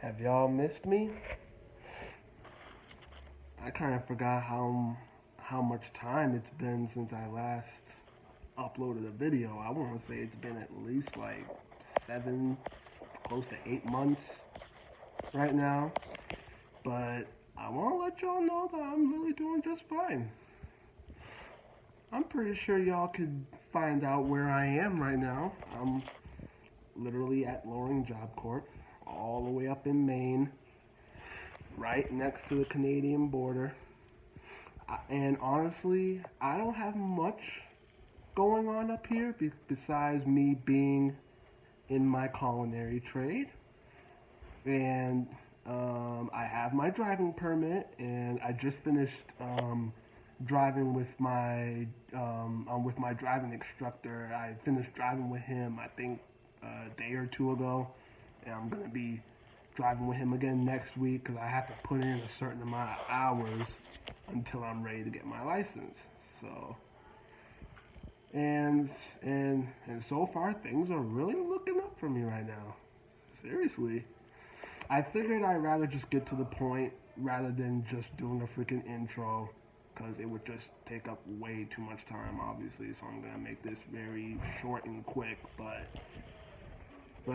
Have y'all missed me? I kind of forgot how much time it's been since I last uploaded a video. I want to say it's been at least like 7, close to 8 months right now. But I want to let y'all know that I'm really doing just fine. I'm pretty sure y'all could find out where I am right now. I'm literally at Loring Job Corps, all the way up in Maine, right next to the Canadian border. And honestly, I don't have much going on up here besides me being in my culinary trade. And I have my driving permit, and I just finished driving with my driving instructor. I finished driving with him, I think, a day or two ago, and I'm gonna be driving with him again next week because I have to put in a certain amount of hours until I'm ready to get my license. So, and and so far things are really looking up for me right now. Seriously. I figured I'd rather just get to the point rather than just doing a freaking intro because it would just take up way too much time, obviously. So I'm gonna make this very short and quick. But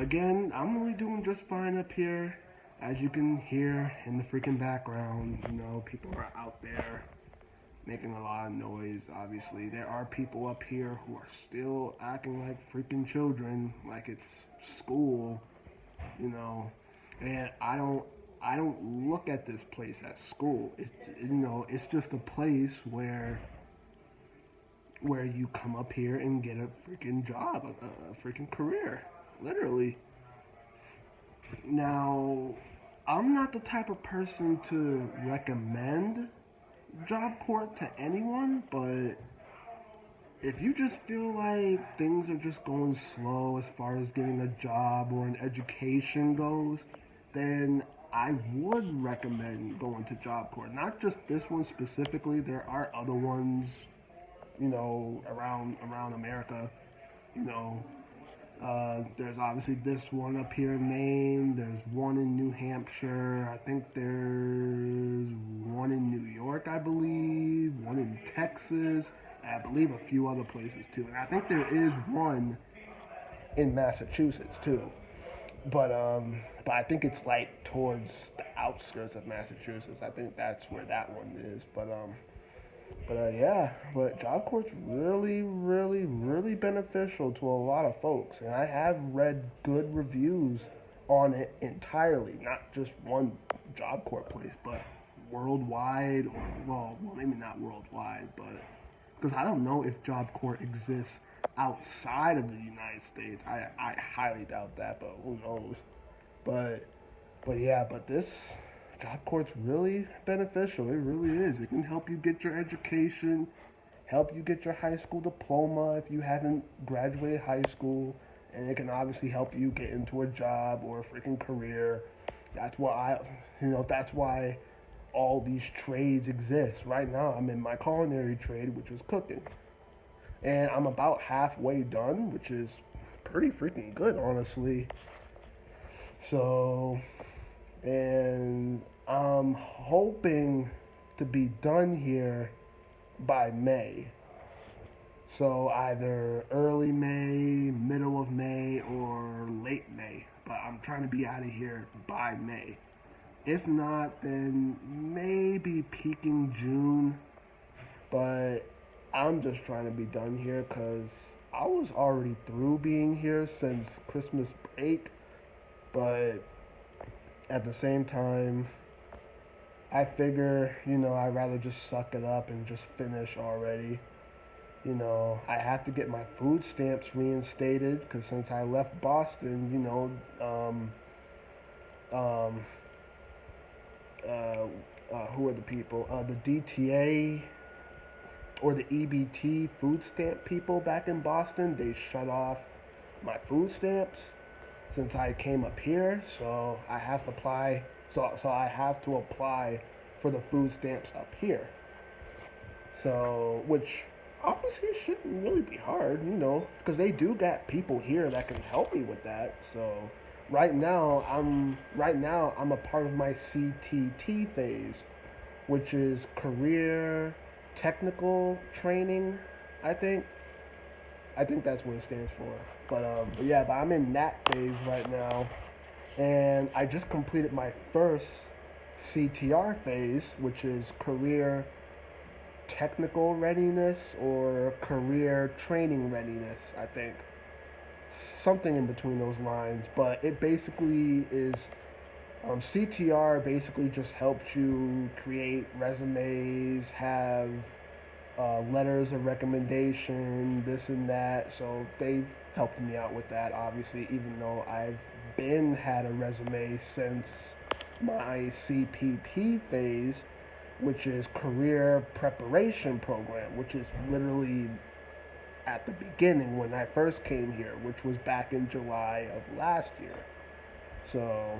again, I'm really doing just fine up here. As you can hear in the freaking background, people are out there making a lot of noise. Obviously, there are people up here who are still acting like freaking children, like it's school, you know. And I don't look at this place as school. It's just a place where you come up here and get a freaking job, a freaking career, literally. Now, I'm not the type of person to recommend Job Corps to anyone, but if you just feel like things are just going slow as far as getting a job or an education goes, then I would recommend going to Job Corps. Not just this one specifically. There are other ones, around America. You know, there's obviously this one up here in Maine. There's one in New Hampshire. I think there's one in New York, I believe. One in Texas. I believe a few other places too. And I think there is one in Massachusetts too. But I think it's like towards the outskirts of Massachusetts. I think that's where that one is. Yeah. But Job Corps is really, really, really beneficial to a lot of folks, and I have read good reviews on it entirely, not just one Job Corps place, but worldwide, or well, maybe not worldwide, but because I don't know if Job Corps exists outside of the United States. I highly doubt that, but who knows? But but this Job Corps is really beneficial. It really is. It can help you get your education, help you get your high school diploma if you haven't graduated high school, and it can obviously help you get into a job or a freaking career. That's why that's why all these trades exist. Right now, I'm in my culinary trade, which is cooking, and I'm about halfway done, which is pretty freaking good, honestly. So, and I'm hoping to be done here by May. So either early May, middle of May, or late May. But I'm trying to be out of here by May. If not, then maybe peaking June. But I'm just trying to be done here because I was already through being here since Christmas break. But at the same time, I figure, I'd rather just suck it up and just finish already. I have to get my food stamps reinstated because since I left Boston, um, who are the people? The DTA or the EBT food stamp people back in Boston, they shut off my food stamps since I came up here, so I have to apply. So I have to apply for the food stamps up here. So, which obviously shouldn't really be hard, because they do got people here that can help me with that. So, I'm a part of my CTT phase, which is career technical training. I think I think that's what it stands for. But yeah, but I'm in that phase right now, and I just completed my first CTR phase, which is career technical readiness or career training readiness. I think something in between those lines. But it basically is CTR basically just helps you create resumes, have letters of recommendation, this and that. So they've helped me out with that, obviously, even though I've been had a resume since my CPP phase, which is career preparation program, which is literally at the beginning when I first came here, which was back in July of last year. So,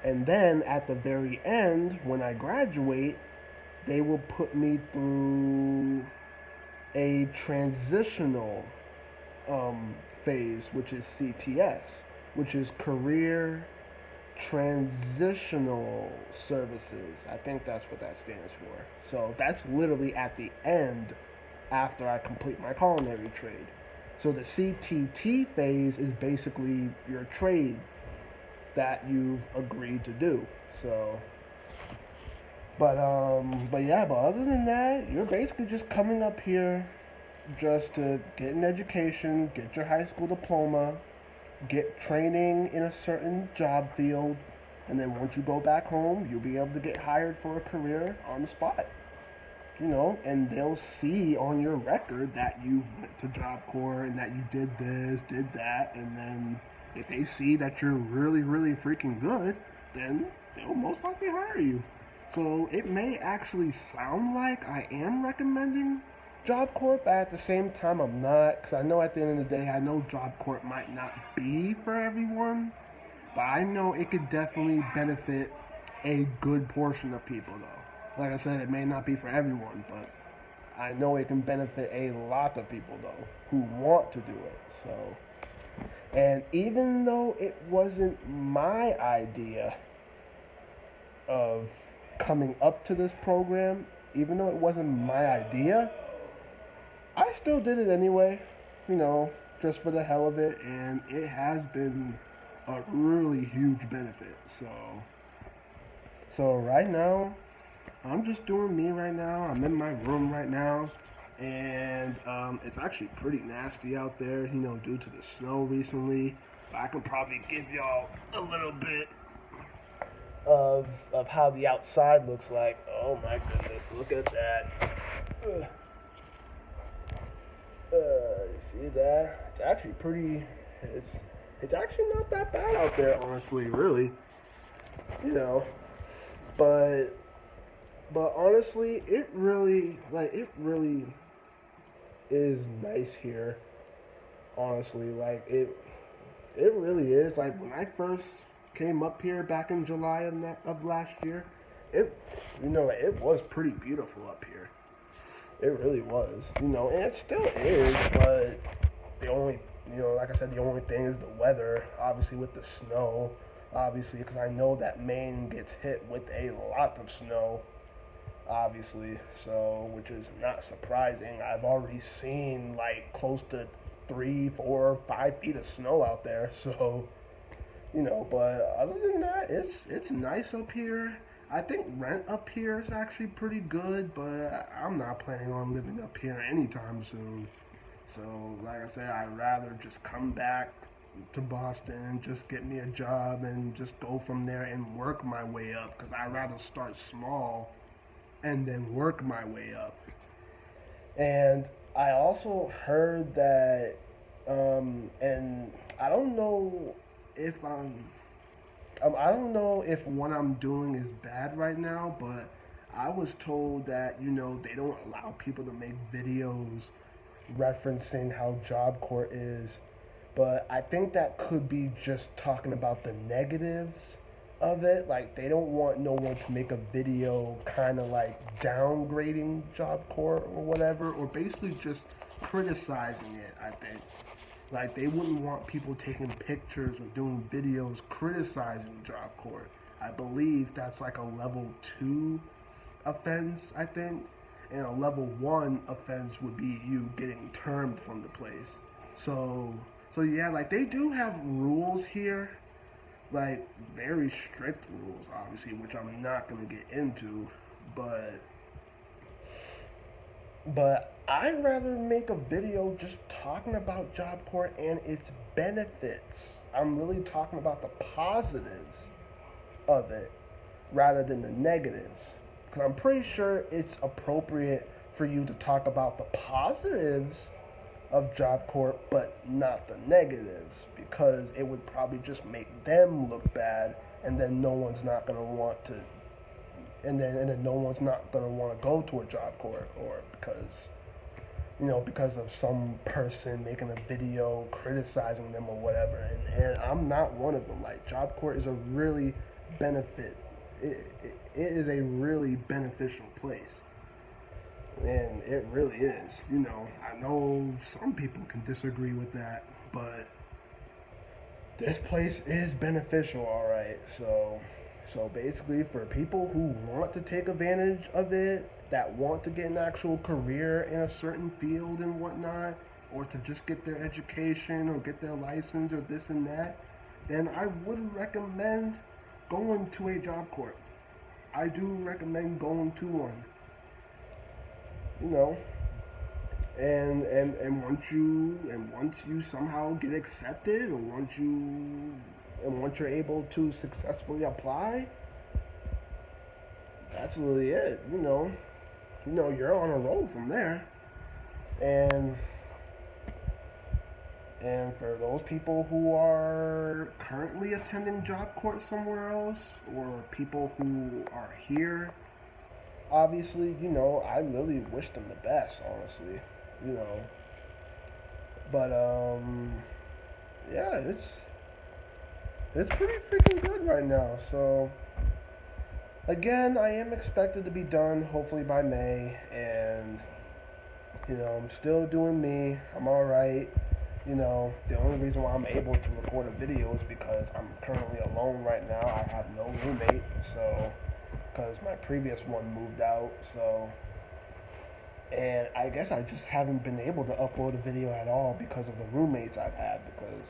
and then at the very end, when I graduate, they will put me through a transitional phase, which is CTS, which is Career Transitional Services. I think that's what that stands for. So that's literally at the end after I complete my culinary trade. So the CTT phase is basically your trade that you've agreed to do. So but yeah, but other than that, you're basically just coming up here just to get an education, get your high school diploma, get training in a certain job field, and then once you go back home, you'll be able to get hired for a career on the spot. You know, and they'll see on your record that you went to Job Corps and that you did this, did that, and then if they see that you're really, really freaking good, then they'll most likely hire you. So it may actually sound like I am recommending Job Corps, but at the same time I'm not, because I know at the end of the day, I know Job Corps might not be for everyone, but I know it could definitely benefit a good portion of people though. Like I said, it may not be for everyone, but I know it can benefit a lot of people though who want to do it. So, and even though it wasn't my idea of coming up to this program, even though it wasn't my idea, I still did it anyway, you know, just for the hell of it, and it has been a really huge benefit. So right now, I'm just doing me right now. I'm in my room right now, and it's actually pretty nasty out there, you know, due to the snow recently. But I can probably give y'all a little bit of how the outside looks like. Oh my goodness, look at that. You see that? It's actually pretty. It's actually not that bad out there, honestly, really. You know, but honestly, it really is nice here. Honestly, like it really is. Like when I first came up here back in July of last year, it it was pretty beautiful up here. It really was, you know, and it still is. But the only, like I said, the only thing is the weather. Obviously, with the snow, obviously, because I know that Maine gets hit with a lot of snow. Obviously, so which is not surprising. I've already seen like close to 3, 4, 5 feet of snow out there. So but other than that, it's nice up here. I think rent up here is actually pretty good, but I'm not planning on living up here anytime soon. So, like I said, I'd rather just come back to Boston and just get me a job and just go from there and work my way up. Because I'd rather start small and then work my way up. And I also heard that, and I don't know if I don't know if what I'm doing is bad right now, but I was told that, they don't allow people to make videos referencing how Job Corps is. But I think that could be just talking about the negatives of it. Like, they don't want no one to make a video kind of like downgrading Job Corps or whatever, or basically just criticizing it, I think. Like, they wouldn't want people taking pictures or doing videos criticizing Job Corps. I believe that's like a level 2 offense, I think. And a level 1 offense would be you getting termed from the place. So, so yeah, like they do have rules here, like very strict rules, obviously, which I'm not gonna get into, but I'd rather make a video just talking about Job Corps and its benefits. I'm really talking about the positives of it rather than the negatives. Because I'm pretty sure it's appropriate for you to talk about the positives of Job Corps, but not the negatives, because it would probably just make them look bad, and then no one's not gonna want to, and then no one's not gonna want to go to a Job Corps, or because of some person making a video criticizing them or whatever. And I'm not one of them. Like, Job Corps is a really benefit. It is a really beneficial place. And it really is. I know some people can disagree with that, but this place is beneficial, all right. So basically, for people who want to take advantage of it, that want to get an actual career in a certain field and whatnot, or to just get their education or get their license or this and that, then I would recommend going to a Job Corps. I do recommend going to one. You know, and once you somehow get accepted, or once you're able to successfully apply, that's really it. You're on a roll from there. And for those people who are currently attending Job Corps somewhere else, or people who are here, obviously, I really wish them the best, honestly. You know. But yeah, it's pretty freaking good right now. So again, I am expected to be done hopefully by May, and I'm still doing me. I'm all right. The only reason why I'm able to record a video is because I'm currently alone right now. I have no roommate, so because my previous one moved out, so. And I guess I just haven't been able to upload a video at all because of the roommates I've had. Because,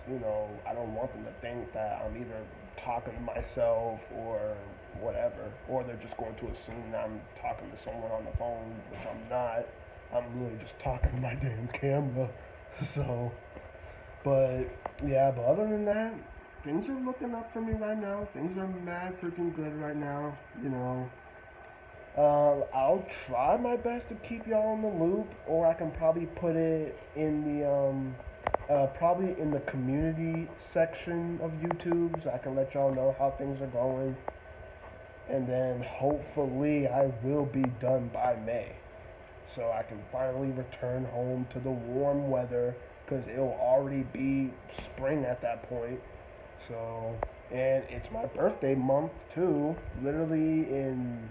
I don't want them to think that I'm either talking to myself or whatever. Or they're just going to assume that I'm talking to someone on the phone, which I'm not. I'm really just talking to my damn camera. So, but yeah, but other than that, things are looking up for me right now. Things are mad freaking good right now. I'll try my best to keep y'all in the loop, or I can probably put it in probably in the community section of YouTube, so I can let y'all know how things are going. And then hopefully I will be done by May, so I can finally return home to the warm weather, because it'll already be spring at that point. So, and it's my birthday month too, literally in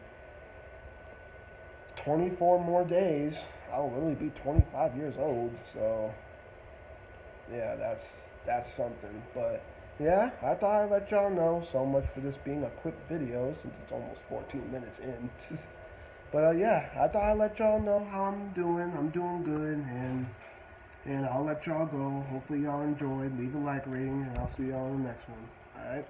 24 more days, I'll really be 25 years old. So, yeah, that's something. But yeah, I thought I'd let y'all know. So much for this being a quick video, since it's almost 14 minutes in. But yeah, I thought I'd let y'all know how I'm doing. I'm doing good, and I'll let y'all go. Hopefully y'all enjoyed. Leave a like rating, and I'll see y'all in the next one. All right.